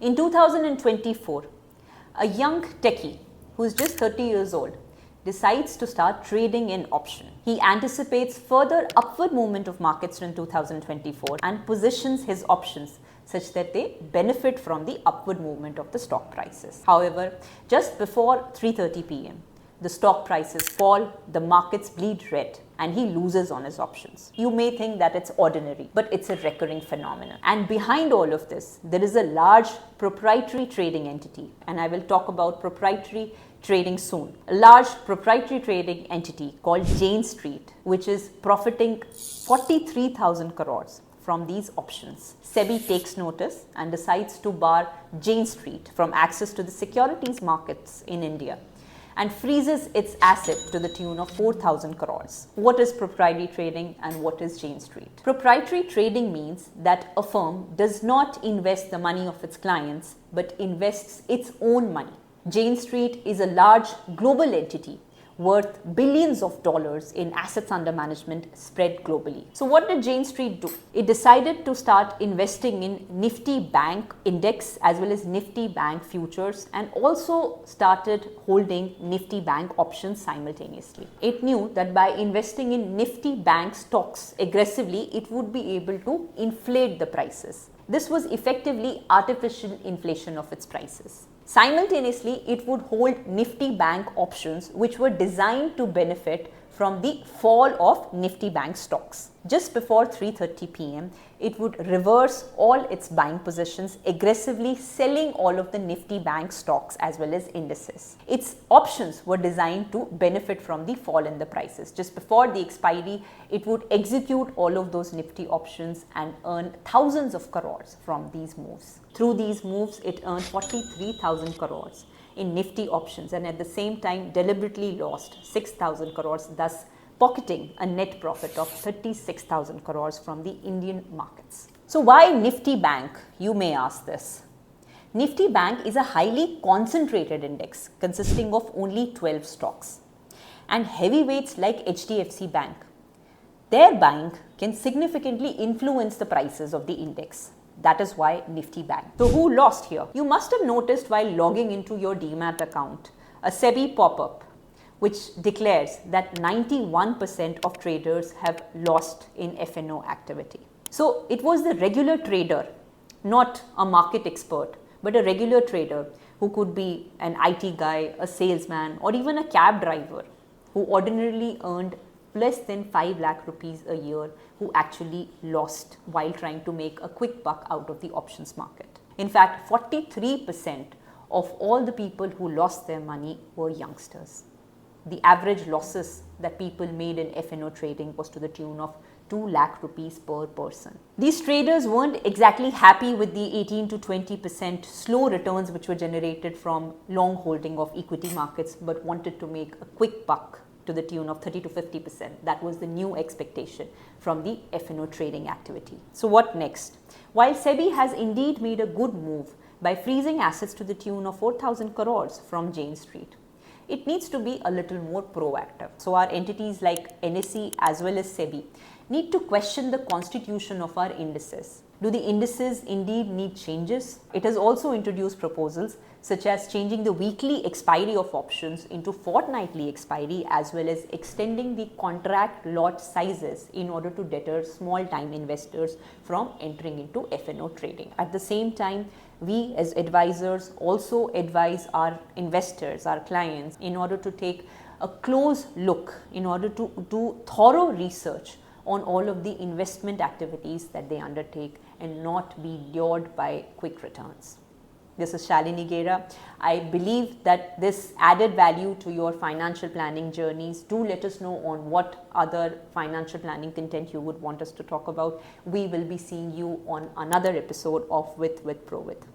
In 2024, a young techie who's just 30 years old decides to start trading in option. He anticipates further upward movement of markets in 2024 and positions his options such that they benefit from the upward movement of the stock prices. However, just before 3:30 p.m., the stock prices fall, the markets bleed red, and he loses on his options. You may think that it's ordinary, but it's a recurring phenomenon. And behind all of this, there is a large proprietary trading entity, and I will talk about proprietary trading soon. A large proprietary trading entity called Jane Street, which is profiting 43,000 crores from these options. SEBI takes notice and decides to bar Jane Street from access to the securities markets in India and freezes its asset to the tune of 4,000 crores. What is proprietary trading and what is Jane Street? Proprietary trading means that a firm does not invest the money of its clients but invests its own money. Jane Street is a large global entity worth billions of dollars in assets under management spread globally. So what did Jane Street do? It decided to start investing in Nifty Bank Index as well as Nifty Bank futures, and also started holding Nifty Bank options simultaneously. It knew that by investing in Nifty Bank stocks aggressively, it would be able to inflate the prices. This was effectively artificial inflation of its prices. Simultaneously, it would hold Nifty Bank options which were designed to benefit from the fall of Nifty Bank stocks. Just before 3:30 p.m., it would reverse all its buying positions, aggressively selling all of the Nifty Bank stocks as well as indices. Its options were designed to benefit from the fall in the prices. Just before the expiry, it would execute all of those Nifty options and earn thousands of crores from these moves. Through these moves, it earned 43,000 crores in Nifty options and at the same time deliberately lost 6,000 crores, thus pocketing a net profit of 36,000 crores from the Indian markets. So why Nifty Bank, you may ask this. Nifty Bank is a highly concentrated index consisting of only 12 stocks, and heavyweights like HDFC Bank, their buying can significantly influence the prices of the index. That is why Nifty Bank. So who lost here? You must have noticed while logging into your Demat account a SEBI pop-up which declares that 91% of traders have lost in F&O activity. So it was the regular trader, not a market expert, but a regular trader who could be an IT guy, a salesman, or even a cab driver who ordinarily earned less than 5 lakh rupees a year, who actually lost while trying to make a quick buck out of the options market. In fact, 43% of all the people who lost their money were youngsters. The average losses that people made in F&O trading was to the tune of 2 lakh rupees per person. These traders weren't exactly happy with the 18 to 20% slow returns which were generated from long holding of equity markets, but wanted to make a quick buck to the tune of 30 to 50%. That was the new expectation from the F&O trading activity. So what next? While SEBI has indeed made a good move by freezing assets to the tune of 4,000 crores from Jane Street, it needs to be a little more proactive. So our entities like NSE as well as SEBI need to question the constitution of our indices. Do the indices indeed need changes? It has also introduced proposals such as changing the weekly expiry of options into fortnightly expiry, as well as extending the contract lot sizes in order to deter small time investors from entering into F&O trading. At the same time, we as advisors also advise our investors, our clients, in order to take a close look, in order to do thorough research on all of the investment activities that they undertake and not be lured by quick returns. This is Shalini Gera. I believe that this added value to your financial planning journeys. Do let us know on what other financial planning content you would want us to talk about. We will be seeing you on another episode of With Pro With.